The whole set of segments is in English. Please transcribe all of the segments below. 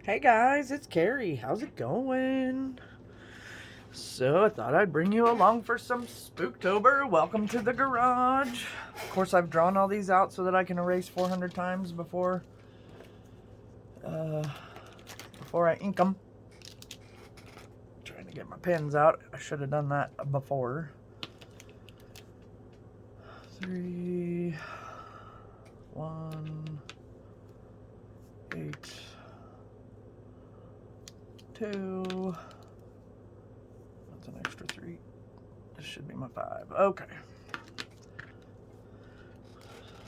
Hey guys, it's Carrie. How's it going? So I thought I'd bring you along for some Spooktober. Welcome to the garage. Of course, I've drawn all these out so that I can erase 400 times before I ink them. Trying to get my pens out. I should have done that before. 3, 1, 8, 2. That's an extra 3. This should be my 5. Okay.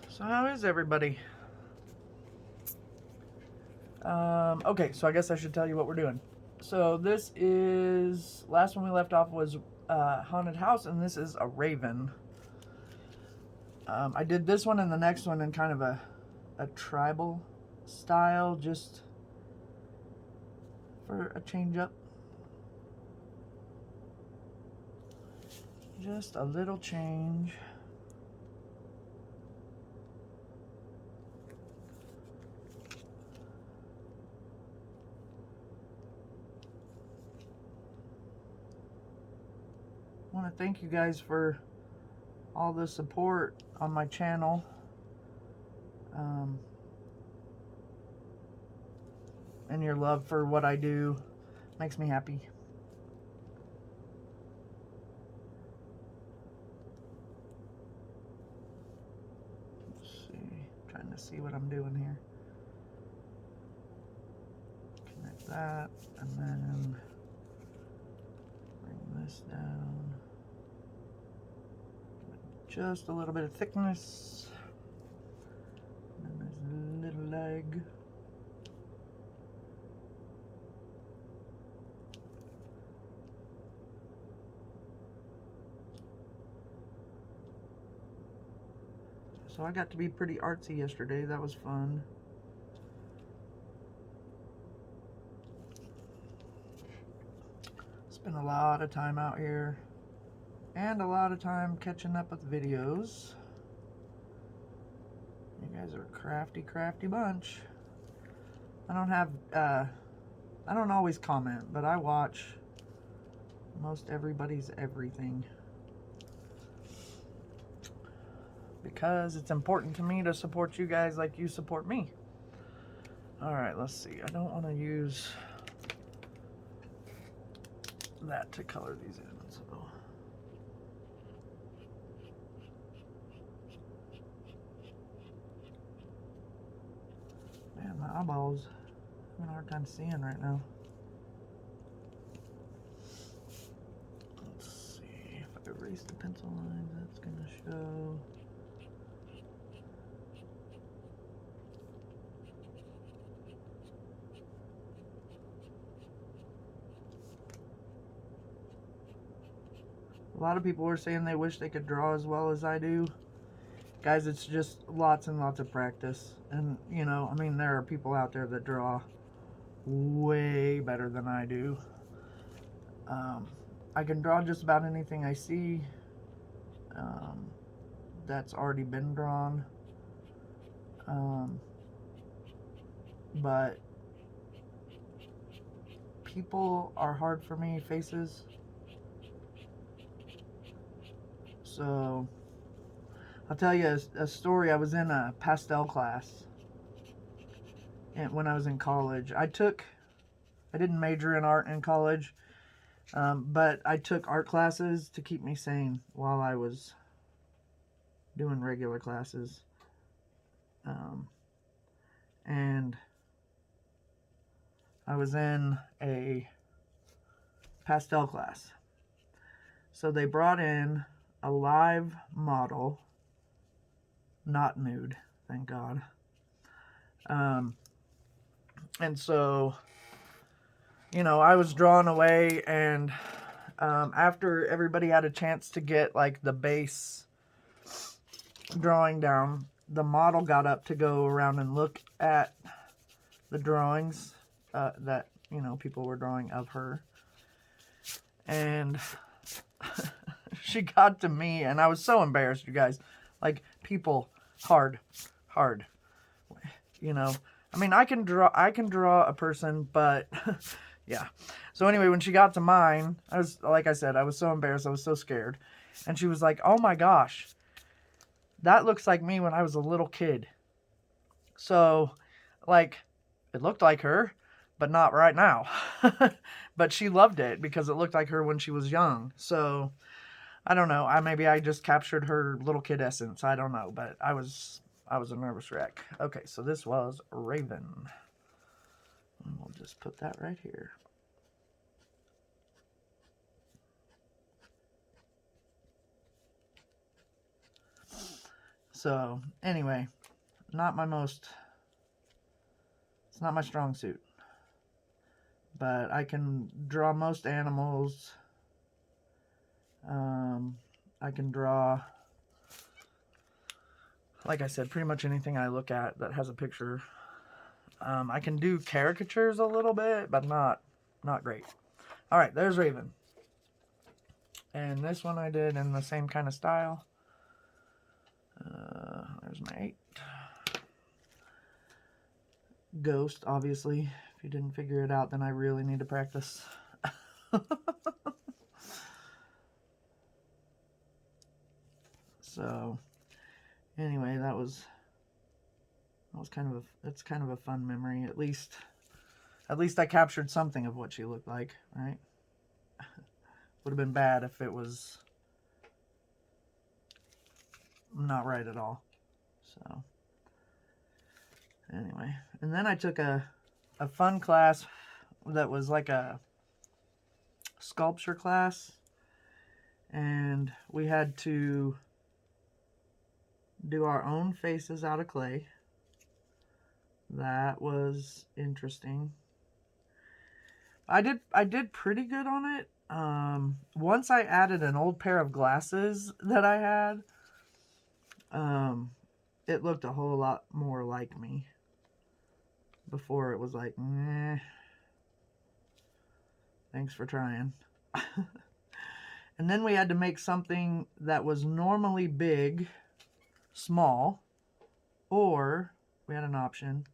So how is everybody? Okay, so I guess I should tell you what we're doing. So this is, last one we left off was Haunted House, and this is a Raven. I did this one and the next one in kind of a tribal style, just for a change up. Just a little change. I want to thank you guys for all the support on my channel. And your love for what I do makes me happy. Let's see, trying to see what I'm doing here. Connect that, and then bring this down. Just a little bit of thickness. And then there's a little leg. So I got to be pretty artsy yesterday. That was fun. Spent a lot of time out here. And a lot of time catching up with videos. You guys are a crafty, crafty bunch. I don't always comment, but I watch most everybody's everything. Because it's important to me to support you guys like you support me. Alright, let's see. I don't want to use that to color these in, so. Man, my eyeballs, I'm having a hard time seeing right now. Let's see, if I erase the pencil lines, that's gonna show. A lot of people were saying they wish they could draw as well as I do. Guys, it's just lots and lots of practice. And, you know, I mean, there are people out there that draw way better than I do. I can draw just about anything I see that's already been drawn. But people are hard for me, faces. So I'll tell you a story. I was in a pastel class when I was in college. I didn't major in art in college, but I took art classes to keep me sane while I was doing regular classes. And I was in a pastel class. So they brought in a live model, not nude, thank God. And so, you know, I was drawn away, and after everybody had a chance to get like the base drawing down, the model got up to go around and look at the drawings that, you know, people were drawing of her. And she got to me, and I was so embarrassed, you guys. Like, people, hard, you know. I mean, I can draw a person, but yeah. So anyway, when she got to mine, I was, like I said, I was so embarrassed. I was so scared. And she was like, "Oh my gosh, that looks like me when I was a little kid." So, like, it looked like her, but not right now. But she loved it because it looked like her when she was young. So, I don't know. Maybe I just captured her little kid essence. I don't know, but I was a nervous wreck. Okay, so this was Raven. And we'll just put that right here. So, anyway, it's not my strong suit. But I can draw most animals. I can draw, like I said, pretty much anything I look at that has a picture. I can do caricatures a little bit, but not great. All right, there's Raven. And this one I did in the same kind of style. There's my 8. Ghost, obviously. If you didn't figure it out, then I really need to practice. So, anyway, that's kind of a fun memory. At least I captured something of what she looked like, right? Would have been bad if it was not right at all. So, anyway, and then I took a fun class that was like a sculpture class, and we had to do our own faces out of clay. That was interesting. I did pretty good on it. Once I added an old pair of glasses that I had, it looked a whole lot more like me. Before it was like, meh, thanks for trying. And then we had to make something that was normally big, small, or we had an option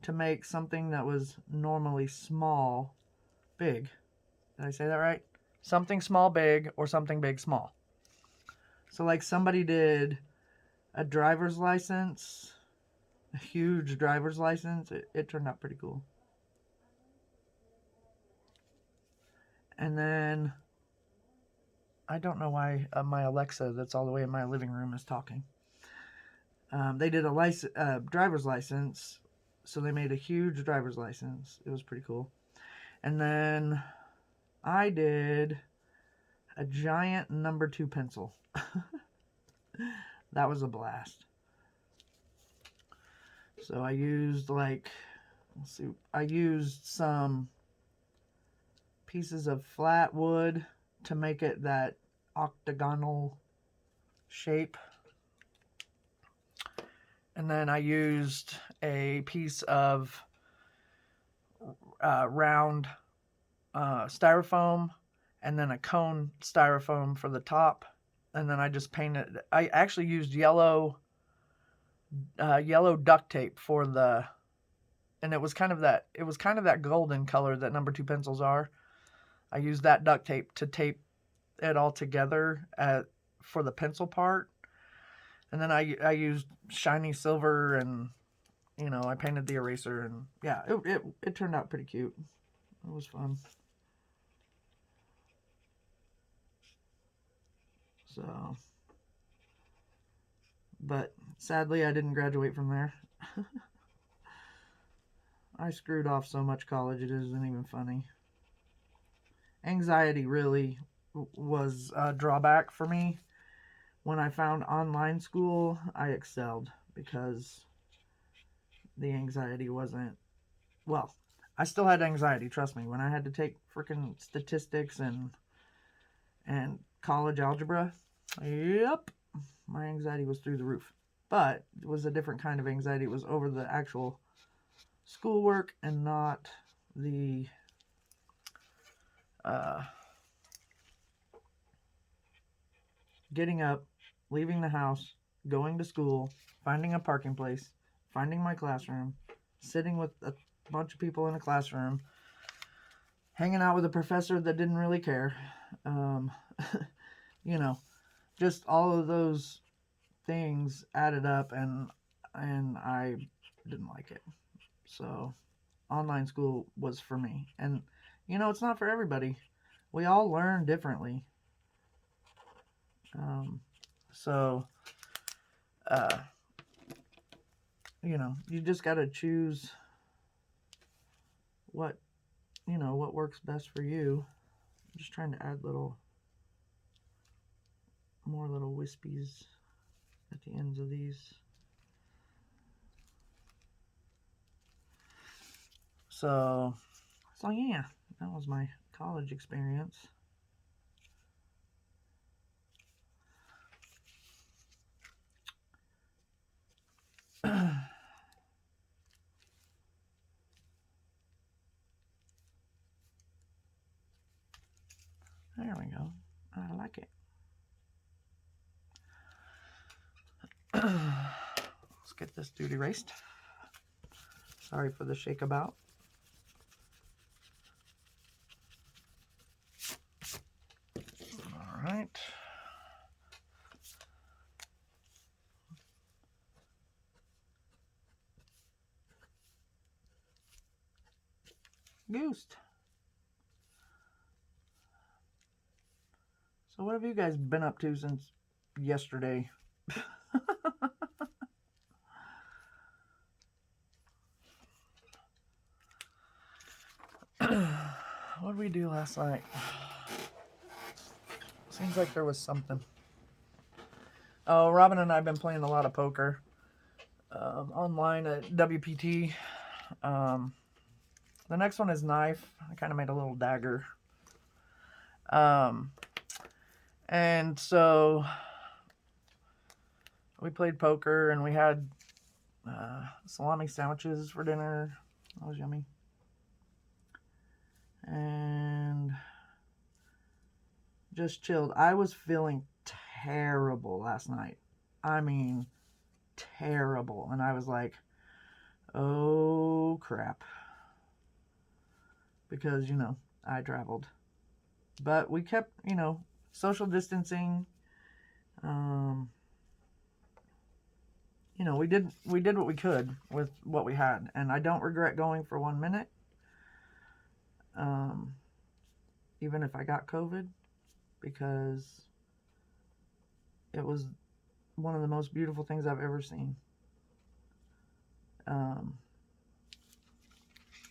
to make something that was normally small, big. Did I say that right? Something small, big, or something big, small. So like somebody did a driver's license, a huge driver's license. It turned out pretty cool. And then I don't know why my Alexa that's all the way in my living room is talking. They did a driver's license, so they made a huge driver's license. It was pretty cool. And then I did a giant number 2 pencil. That was a blast. So I used I used some pieces of flat wood to make it that octagonal shape. And then I used a piece of round styrofoam, and then a cone styrofoam for the top. And then I just painted. I actually used yellow duct tape for the, and it was kind of that golden color that number 2 pencils are. I used that duct tape to tape it all together for the pencil part. And then I used shiny silver, and I painted the eraser, and yeah, it turned out pretty cute. It was fun. So, but sadly I didn't graduate from there. I screwed off so much college it isn't even funny. Anxiety really was a drawback for me. When I found online school, I excelled because the anxiety wasn't, well, I still had anxiety, trust me. When I had to take freaking statistics and college algebra, yep, my anxiety was through the roof. But it was a different kind of anxiety. It was over the actual schoolwork and not the getting up, leaving the house, going to school, finding a parking place, finding my classroom, sitting with a bunch of people in a classroom, hanging out with a professor that didn't really care. You know, just all of those things added up, and I didn't like it. So online school was for me. And it's not for everybody. We all learn differently. So you just got to choose what what works best for you. I'm just trying to add more little wispies at the ends of these. So yeah, that was my college experience. There we go. I like it. Let's get this dude erased. Sorry for the shake about. All right. Goosed. So what have you guys been up to since yesterday? What did we do last night? Seems like there was something. Oh, Robin and I have been playing a lot of poker online at WPT. The next one is knife. I kind of made a little dagger. And so we played poker, and we had salami sandwiches for dinner. That was yummy. And just chilled. I was feeling terrible last night. I mean, terrible. And I was like, oh crap. Because, I traveled. But we kept, social distancing. We did what we could with what we had. And I don't regret going for 1 minute. Even if I got COVID. Because it was one of the most beautiful things I've ever seen.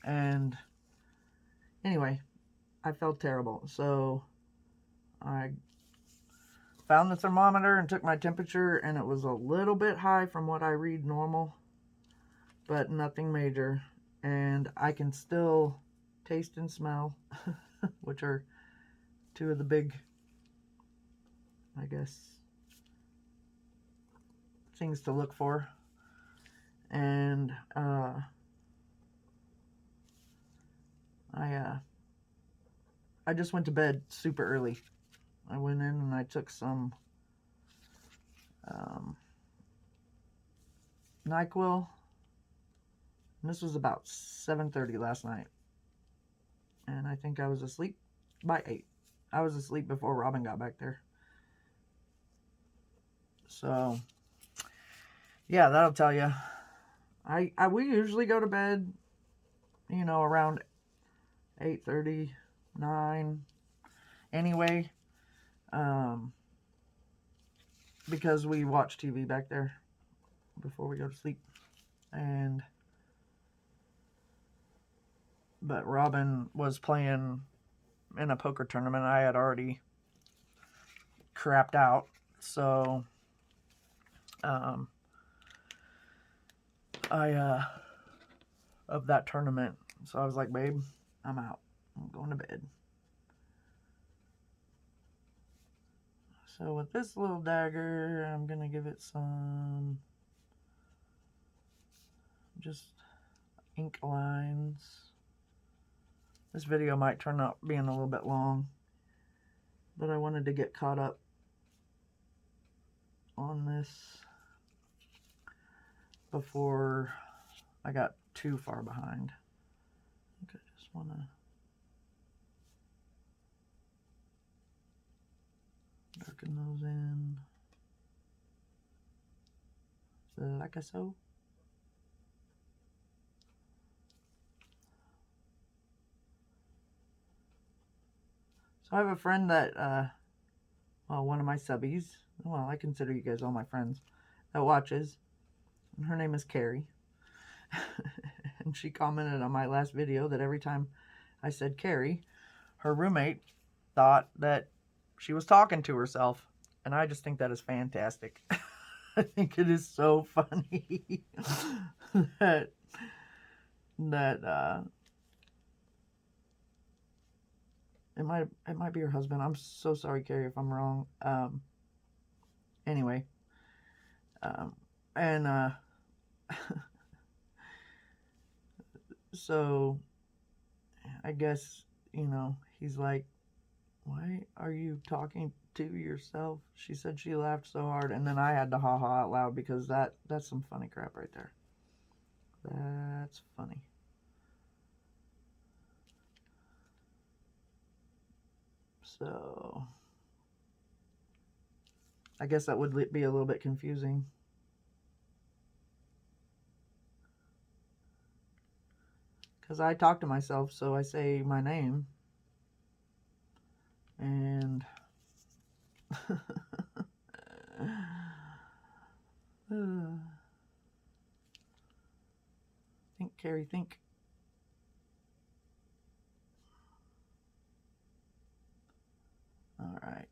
And anyway, I felt terrible. So I found the thermometer and took my temperature, and it was a little bit high from what I read normal, but nothing major. And I can still taste and smell, which are two of the big, I guess, things to look for. And I just went to bed super early. I went in and I took some NyQuil. And this was about 7:30 last night. And I think I was asleep by 8. I was asleep before Robin got back there. So, yeah, that'll tell you. We usually go to bed, around 8:30, 9. Anyway, because we watch TV back there before we go to sleep. But Robin was playing in a poker tournament. I had already crapped out. So, of that tournament. So I was like, babe, I'm out. I'm going to bed. So with this little dagger, I'm going to give it some just ink lines. This video might turn out being a little bit long, but I wanted to get caught up on this before I got too far behind. I think I just want to darken those in like so. So I have a friend that, well, one of my subbies, well, I consider you guys all my friends, that watches, and her name is Carrie. And she commented on my last video that every time I said Carrie, her roommate thought that she was talking to herself. And I just think that is fantastic. I think it is so funny that it might be her husband. I'm so sorry, Carrie, if I'm wrong. Anyway, and so I guess, you know, he's like, why are you talking to yourself? She said she laughed so hard, and then I had to ha-ha out loud because that's some funny crap right there. That's funny. So I guess that would be a little bit confusing. Because I talk to myself, so I say my name. And think, Carrie, think. All right.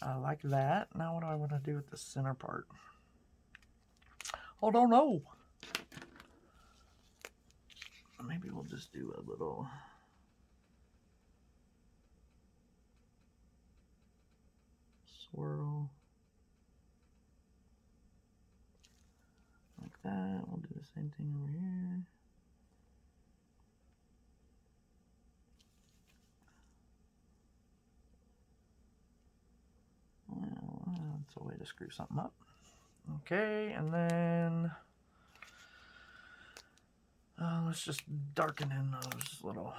I like that. Now what do I want to do with the center part? Oh, don't know. Maybe we'll just do a little swirl. Like that. We'll do the same thing over here. Well, that's a way to screw something up. Okay, and then let's just darken in those little,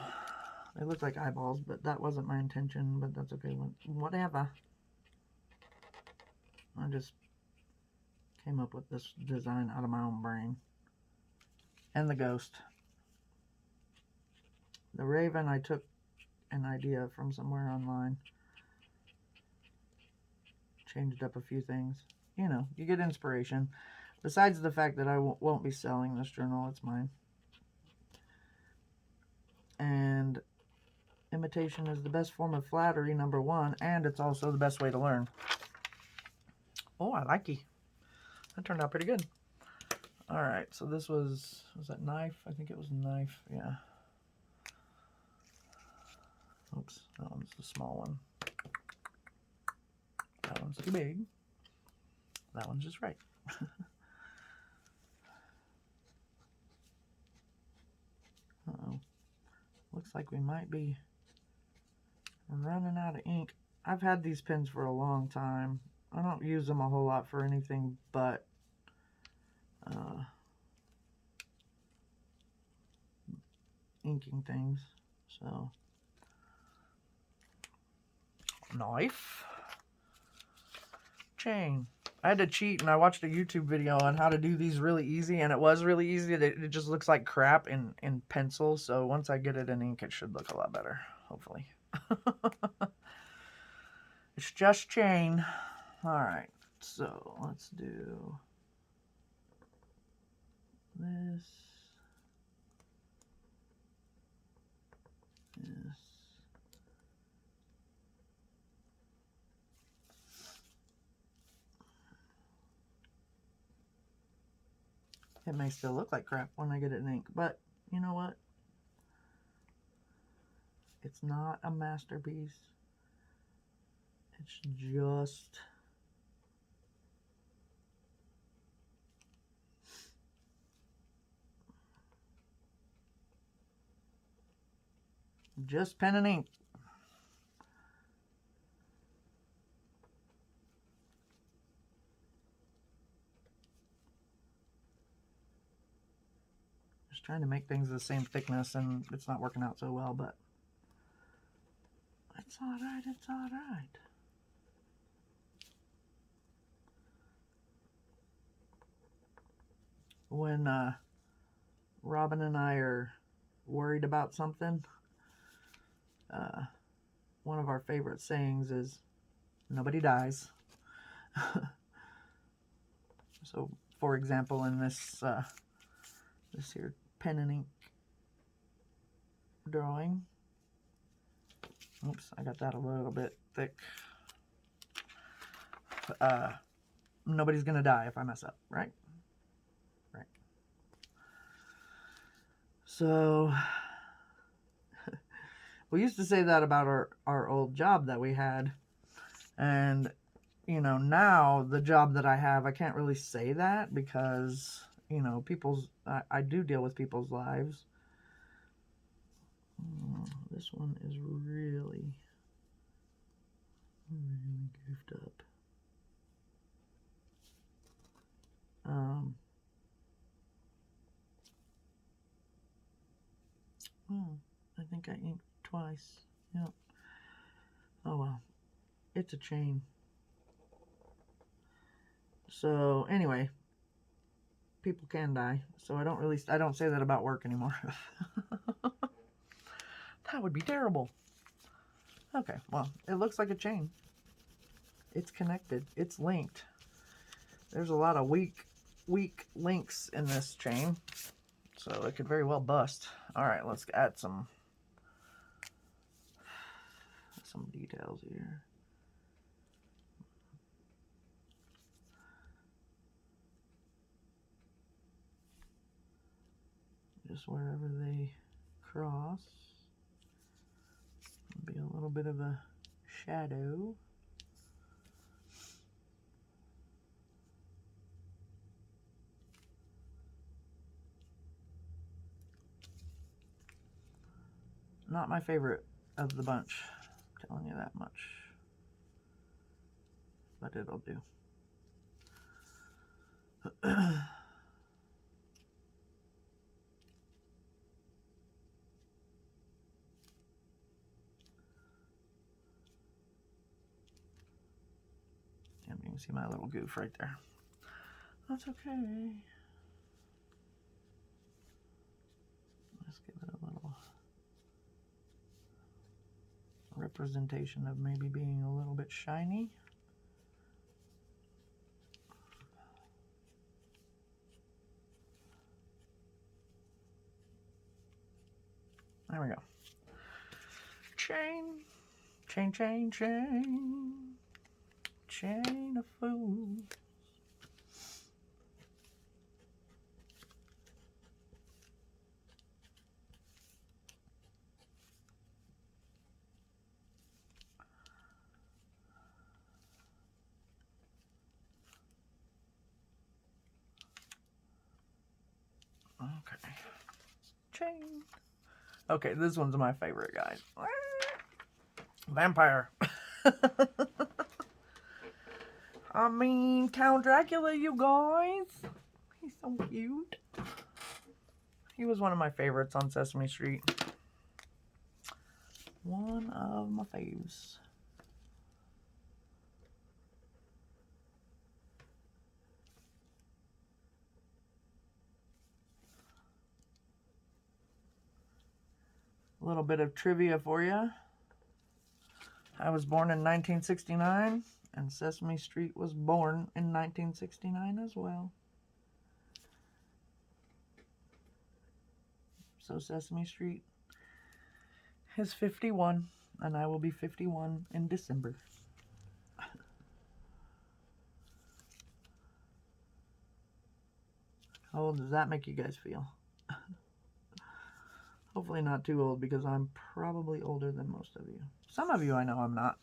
they look like eyeballs, but that wasn't my intention, but that's okay, whatever. I just came up with this design out of my own brain. And the ghost. The raven, I took an idea from somewhere online. Changed up a few things. You know, you get inspiration. Besides the fact that I won't be selling this journal, it's mine. And imitation is the best form of flattery, number one, and it's also the best way to learn. Oh, I like it. That turned out pretty good. All right, so this was that knife? I think it was a knife, yeah. Oops, that one's the small one. That one's too big. That one's just right. Uh-oh. Looks like we might be running out of ink. I've had these pens for a long time. I don't use them a whole lot for anything but inking things. So, knife, chain. I had to cheat, and I watched a YouTube video on how to do these really easy, and it was really easy. It just looks like crap in pencil, so once I get it in ink, it should look a lot better, hopefully. It's just chain. Alright, so let's do this. This. It may still look like crap when I get it in ink, but you know what? It's not a masterpiece. It's just pen and ink. Just trying to make things the same thickness, and it's not working out so well, but it's all right. It's all right. When Robin and I are worried about something, one of our favorite sayings is, nobody dies. So, for example, in this this here pen and ink drawing, oops, I got that a little bit thick. Nobody's gonna die if I mess up, right? Right. So, we used to say that about our old job that we had, and you know, now the job that I have, I can't really say that because, you know, I do deal with people's lives. This one is really goofed up. Oh, I think I inked twice. Yep. Oh well, it's a chain. So anyway, people can die. So I don't say that about work anymore. That would be terrible. Okay, well, it looks like a chain. It's connected. It's linked. There's a lot of weak links in this chain, so it could very well bust. All right, let's add some details here. Just wherever they cross, be a little bit of a shadow. Not my favorite of the bunch, I'm telling you that much, but it'll do. And you can see my little goof right there. That's okay. Let's give it a little representation of maybe being a little bit shiny. There we go. Chain, chain, chain, chain, chain of fools. Okay. Chain. Okay, this one's my favorite, guys. Vampire. I mean, Count Dracula, you guys. He's so cute. He was one of my favorites on Sesame Street. One of my faves. A little bit of trivia for you. I was born in 1969, and Sesame Street was born in 1969 as well. So Sesame Street is 51, and I will be 51 in December. How old does that make you guys feel? Hopefully not too old, because I'm probably older than most of you. Some of you I know I'm not.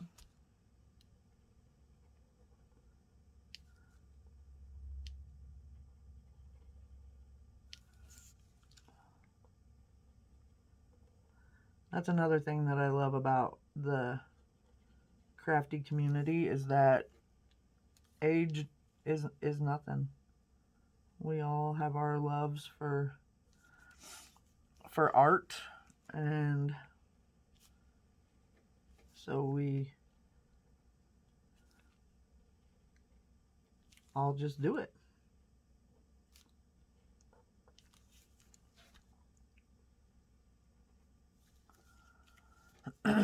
That's another thing that I love about the crafty community, is that age is nothing. We all have our loves for for art, and so I'll just do it. It's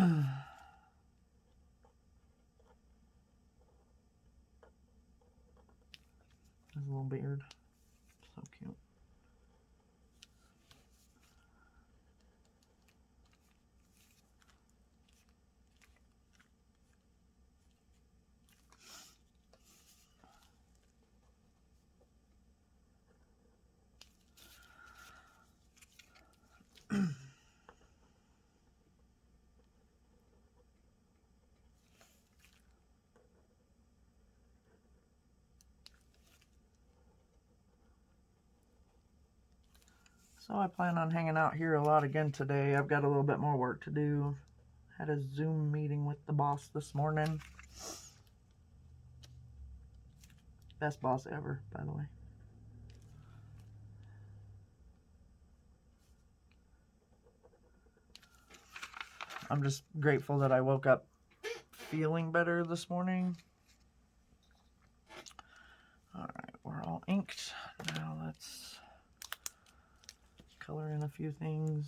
a little beard, so cute. So I plan on hanging out here a lot again today. I've got a little bit more work to do. Had a Zoom meeting with the boss this morning. Best boss ever, by the way. I'm just grateful that I woke up feeling better this morning. Alright, we're all inked. Now let's color in a few things.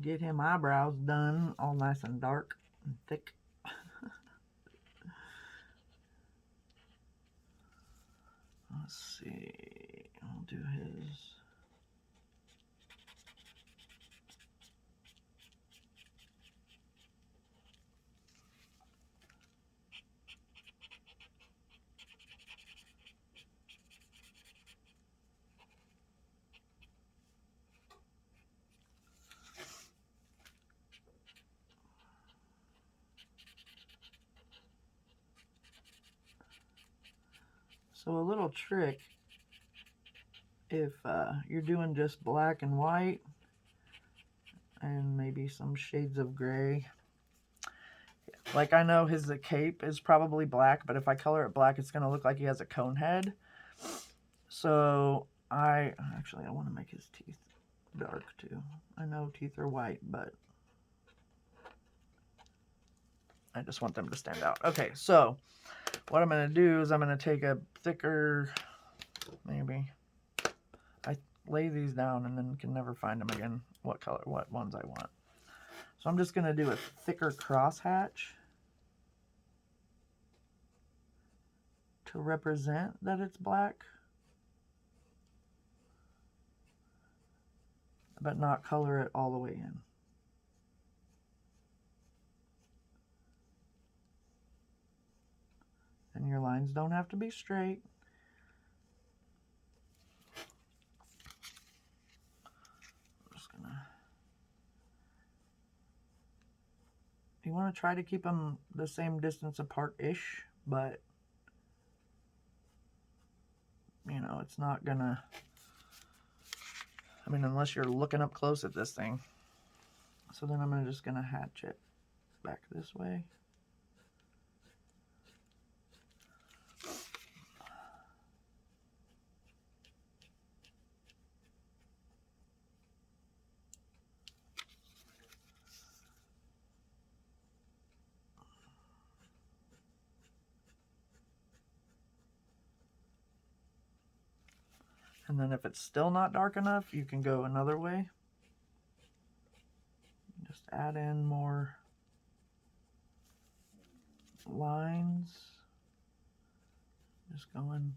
Get him eyebrows done, all nice and dark and thick. Let's see, I'll do his. So a little trick, if you're doing just black and white and maybe some shades of gray, like I know his cape is probably black, but if I color it black, it's going to look like he has a cone head. So I want to make his teeth dark too. I know teeth are white, but I just want them to stand out. Okay, so what I'm going to do is I'm going to take a thicker, maybe, I lay these down and then can never find them again, what color, what ones I want. So I'm just going to do a thicker crosshatch to represent that it's black, but not color it all the way in. And your lines don't have to be straight. I'm just gonna, you want to try to keep them the same distance apart-ish, but you know, it's not gonna, I mean, unless you're looking up close at this thing. So then I'm just gonna hatch it back this way. And then if it's still not dark enough, you can go another way. Just add in more lines. Just going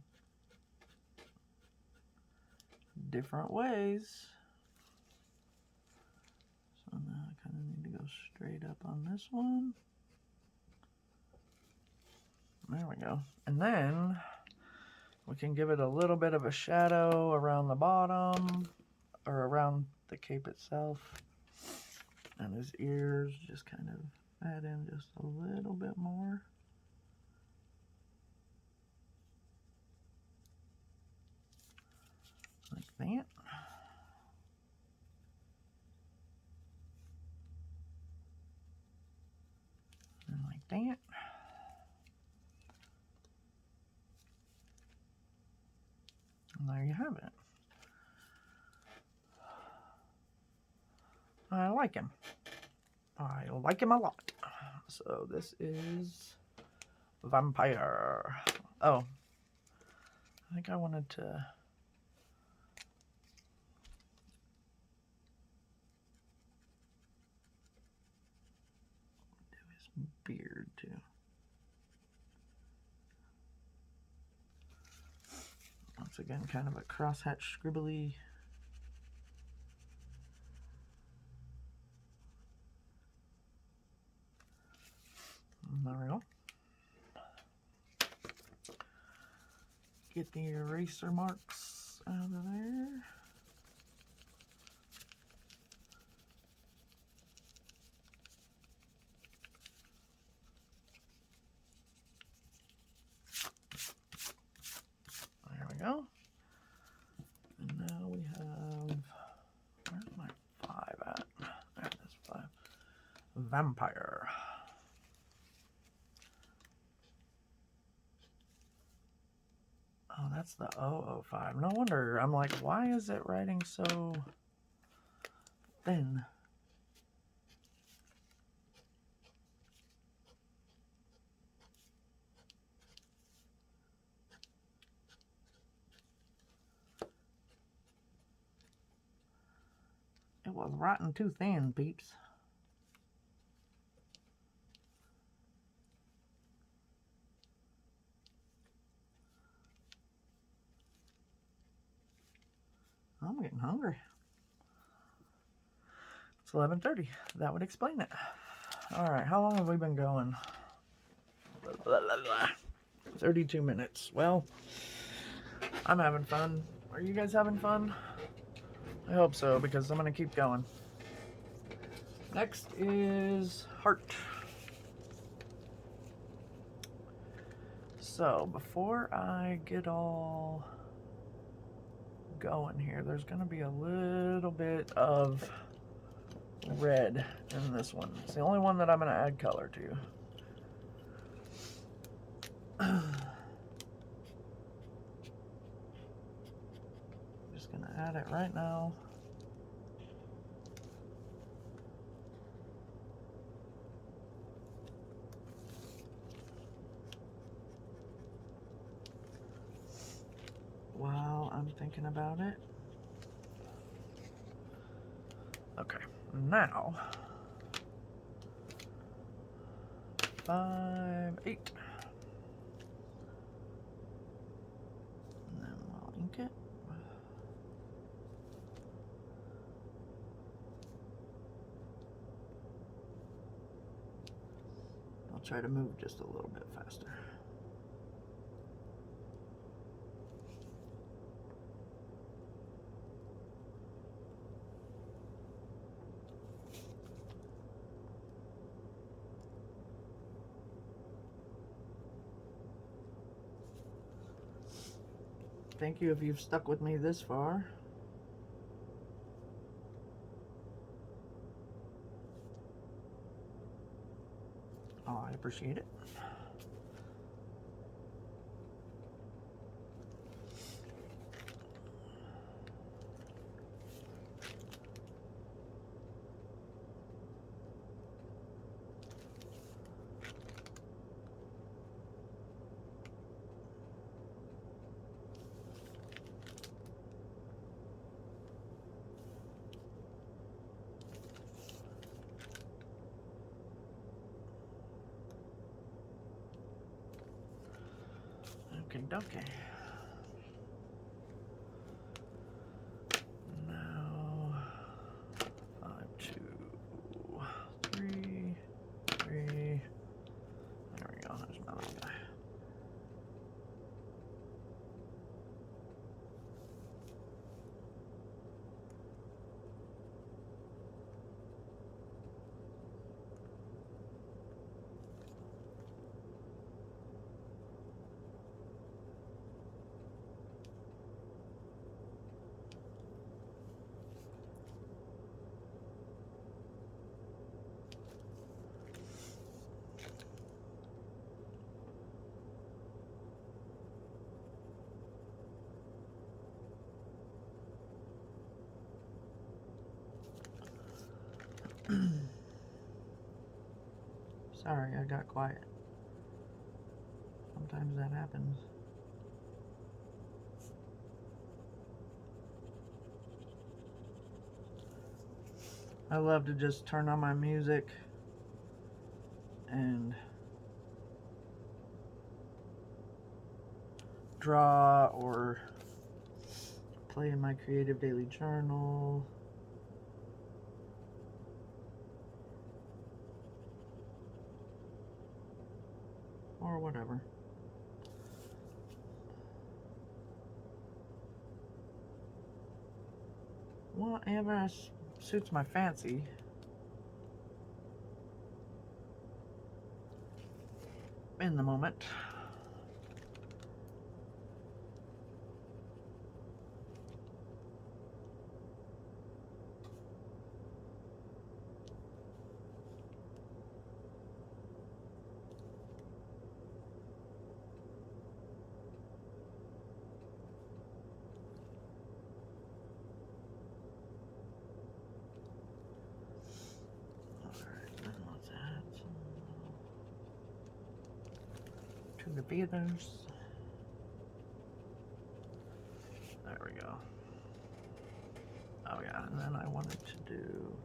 different ways. So now I kind of need to go straight up on this one. There we go. And then we can give it a little bit of a shadow around the bottom or around the cape itself. And his ears, just kind of add in just a little bit more. Like that. And like that. And there you have it. I like him. I like him a lot. So this is Vampire. Oh, I think I wanted to do his beard too. Once again, kind of a crosshatch scribbly. There we go. Get the eraser marks out of there. There we go. And now we have, where's my 5 at? There it is, 5. Vampire. Oh, that's the 005. No wonder. I'm like, why is it writing so thin? It was writing too thin, peeps. I'm getting hungry. It's 11:30. That would explain it. All right, how long have we been going? 32 minutes. Well, I'm having fun. Are you guys having fun? I hope so, because I'm going to keep going. Next is heart. So, before I get all going here, there's going to be a little bit of red in this one. It's the only one that I'm going to add color to. Just going to add it right now. While I'm thinking about it. Okay, now 5, 8. And then we'll ink it. I'll try to move just a little bit faster. Thank you if you've stuck with me this far. Oh, I appreciate it. Okay, okay. Now 5, 2, 3, 3. There we go. There's another guy. Sorry, I got quiet. Sometimes that happens. I love to just turn on my music and draw or play in my creative daily journal. Or whatever. Whatever suits my fancy. In the moment. The feathers. There we go. Oh yeah, and then I wanted to do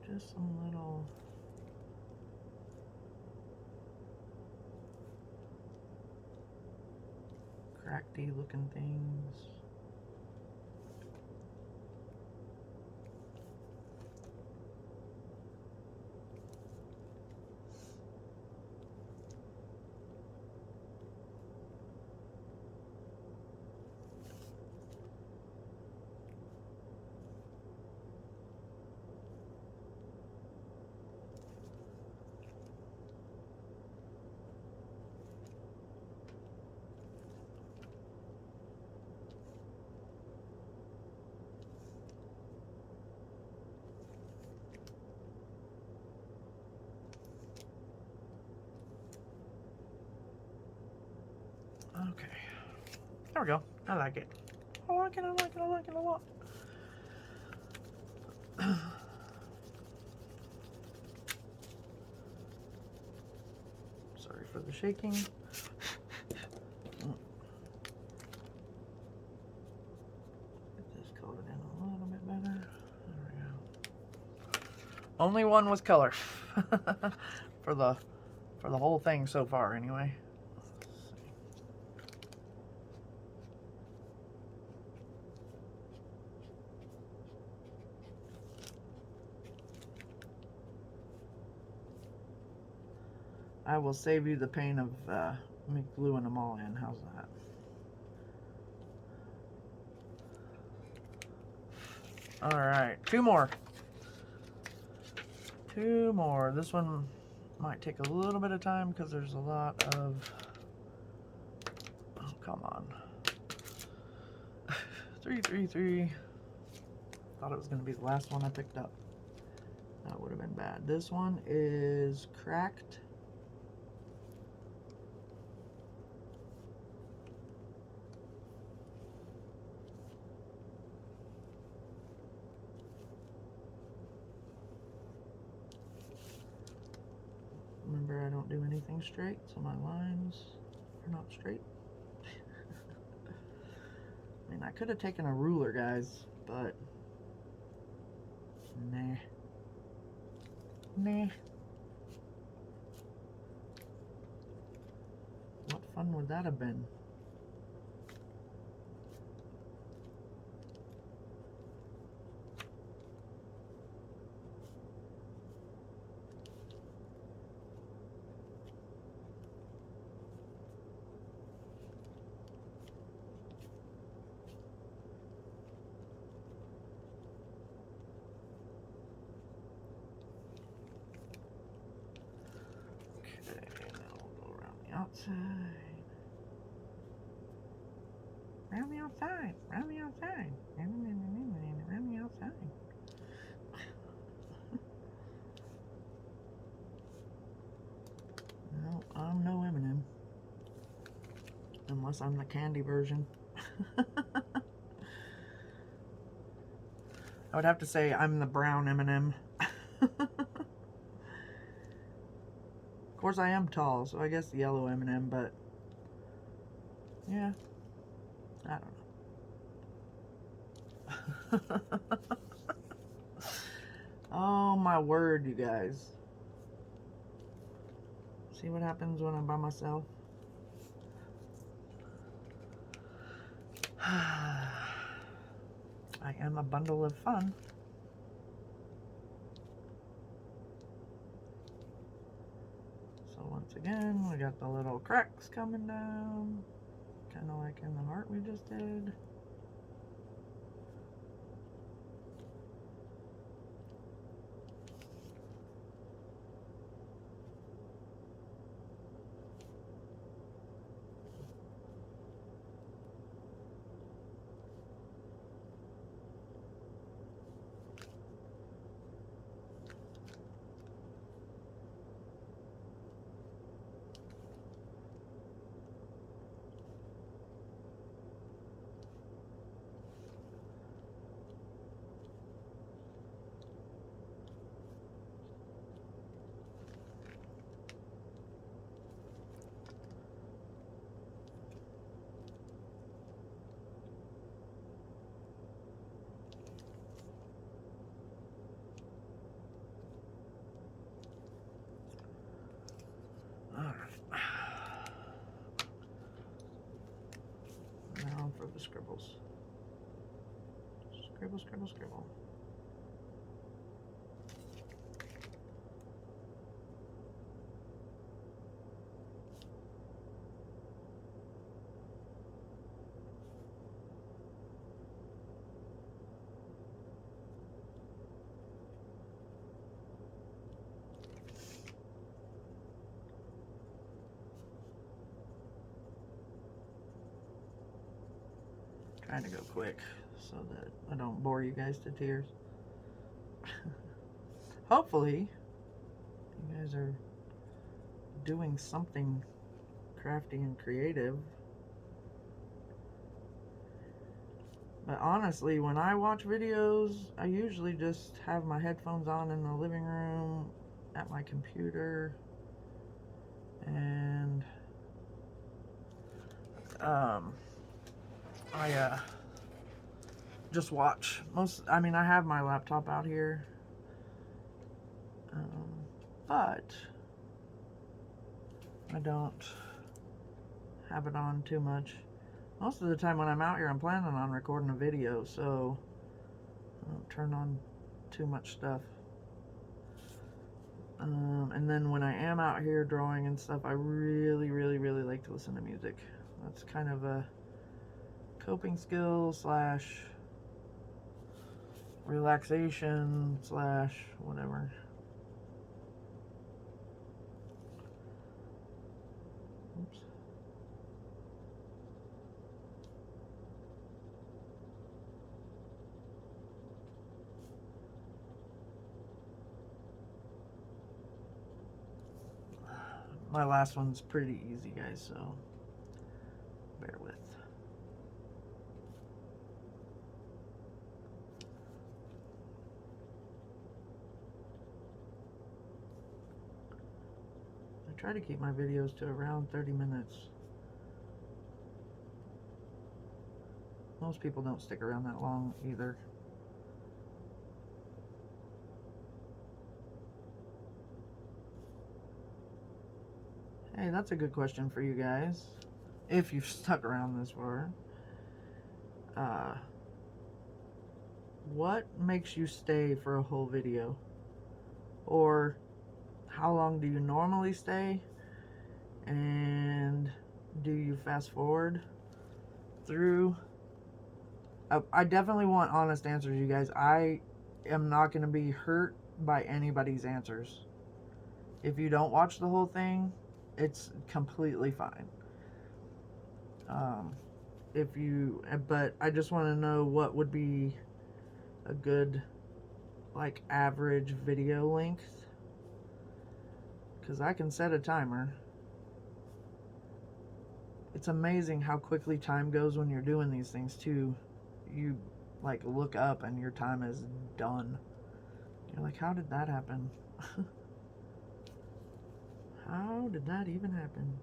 just some little crackety looking things. Okay, there we go. I like it. I like it, I like it, I like it a lot. Sorry for the shaking. Get this colored in a little bit better. There we go. Only one was color for the whole thing so far, anyway. I will save you the pain of me gluing them all in. How's that? All right, two more. Two more. This one might take a little bit of time because there's a lot of... Oh, come on. 333. Thought it was going to be the last one I picked up. That would have been bad. This one is cracked. Remember, I don't do anything straight, so my lines are not straight. I mean, I could have taken a ruler, guys, but nah. Nah. What fun would that have been? Outside. Round the outside. Round the outside. Round the outside. No, I'm no M&M. Unless I'm the candy version. I would have to say I'm the brown M&M. course, I am tall, so I guess the yellow M&M, but yeah, I don't know. Oh my word, you guys. See what happens when I'm by myself? I am a bundle of fun. So once again, we got the little cracks coming down, kind of like in the heart we just did. Now for the scribbles. Scribble, scribble, scribble. Trying to go quick so that I don't bore you guys to tears. Hopefully, you guys are doing something crafty and creative. But honestly, when I watch videos, I usually just have my headphones on in the living room at my computer, and I just watch. I mean, I have my laptop out here, but I don't have it on too much. Most of the time when I'm out here, I'm planning on recording a video, so I don't turn on too much stuff. And then when I am out here drawing and stuff, I really, really, really like to listen to music. That's kind of a coping skill slash relaxation slash whatever. Oops. My last one's pretty easy, guys, so bear with. I try to keep my videos to around 30 minutes. Most people don't stick around that long either. Hey, that's a good question for you guys, if you've stuck around this far. What makes you stay for a whole video? Or how long do you normally stay? And do you fast forward through? I definitely want honest answers, you guys. I am not going to be hurt by anybody's answers. If you don't watch the whole thing, it's completely fine. But I just want to know what would be a good, like, average video length, because I can set a timer. It's amazing how quickly time goes when you're doing these things too. You like look up and your time is done. You're like, how did that happen? How did that even happen?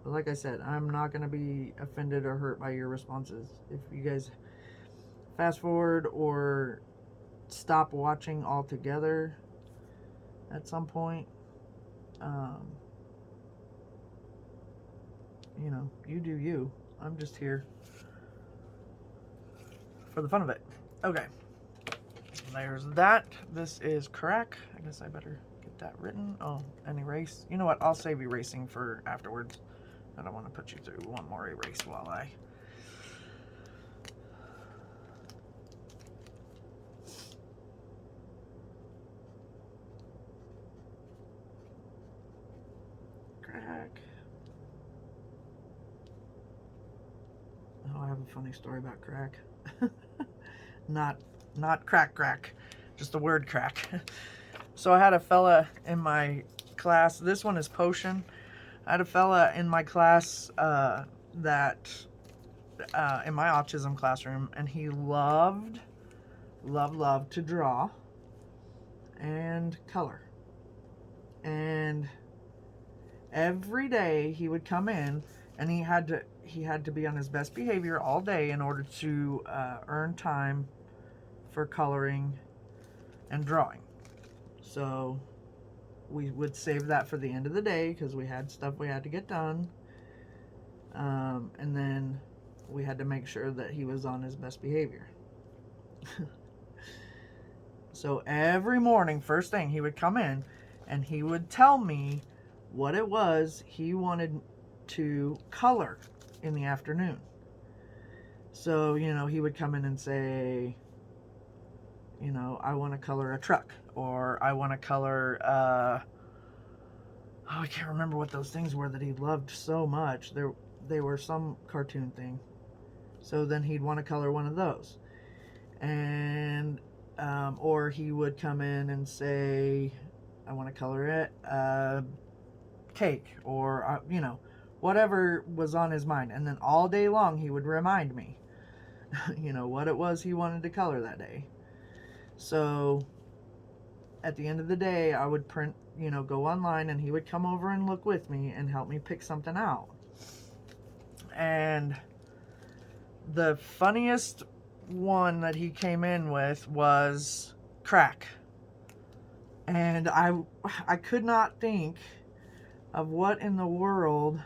But like I said, I'm not going to be offended or hurt by your responses. If you guys fast forward or stop watching altogether at some point, you know, you do you. I'm just here for the fun of it. Okay. There's that. This is crack. I guess I better get that written. Oh, and erase. You know what? I'll save erasing for afterwards. I don't want to put you through one more erase while I... Crack. Oh, I have a funny story about crack. Not crack, just the word crack. So I had a fella in my class. This one is potion. I had a fella in my class that in my autism classroom, and he loved to draw and color. And every day he would come in, and he had to be on his best behavior all day in order to earn time for coloring and drawing. So we would save that for the end of the day because we had stuff we had to get done. And then we had to make sure that he was on his best behavior. So every morning, first thing, he would come in and he would tell me what it was he wanted to color in the afternoon. So, you know, he would come in and say, you know, I want to color a truck, or I want to color, I can't remember what those things were that he loved so much. They were some cartoon thing. So then he'd want to color one of those. And, or he would come in and say, I want to color it, cake, or, you know, whatever was on his mind. And then all day long he would remind me, you know, what it was he wanted to color that day. So at the end of the day, I would print, you know, go online, and he would come over and look with me and help me pick something out. And the funniest one that he came in with was crack. And I could not think of what in the world,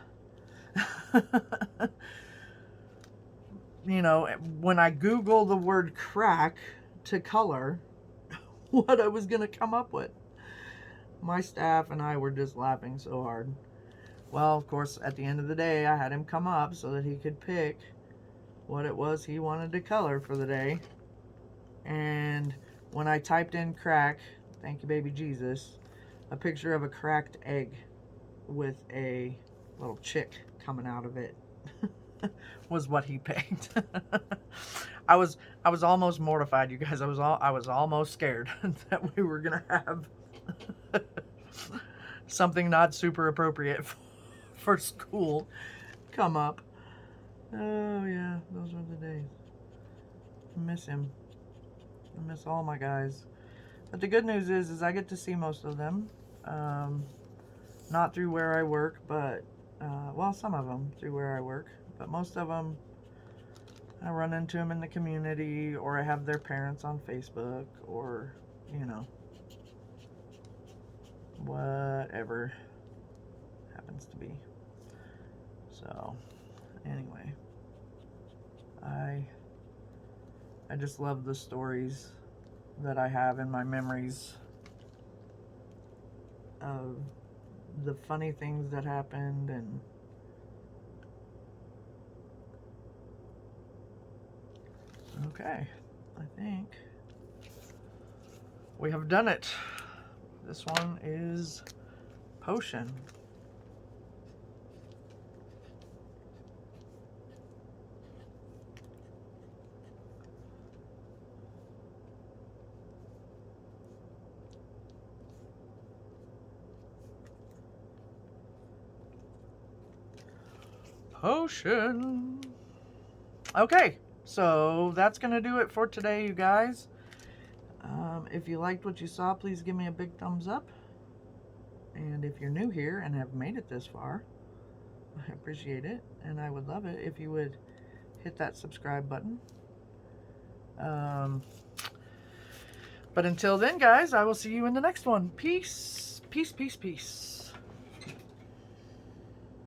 you know, when I Google the word crack to color, what I was going to come up with. My staff and I were just laughing so hard. Well, of course, at the end of the day, I had him come up so that he could pick what it was he wanted to color for the day. And when I typed in crack, thank you baby Jesus, a picture of a cracked egg with a little chick coming out of it was what he picked. I was almost mortified, you guys. I was almost scared that we were gonna have something not super appropriate for school come up. Oh yeah, those were the days. I miss him. I miss all my guys. But the good news is I get to see most of them. Not through where I work, but well, some of them through where I work, but most of them I run into them in the community, or I have their parents on Facebook, or, you know, whatever happens to be. So, anyway, I just love the stories that I have in my memories of the funny things that happened. And okay, I think we have done it. This one is potion. Potion. Okay, so that's gonna do it for today, you guys. If you liked what you saw, please give me a big thumbs up. And if you're new here and have made it this far, I appreciate it. And I would love it if you would hit that subscribe button. But until then, guys, I will see you in the next one. Peace, peace, peace, peace.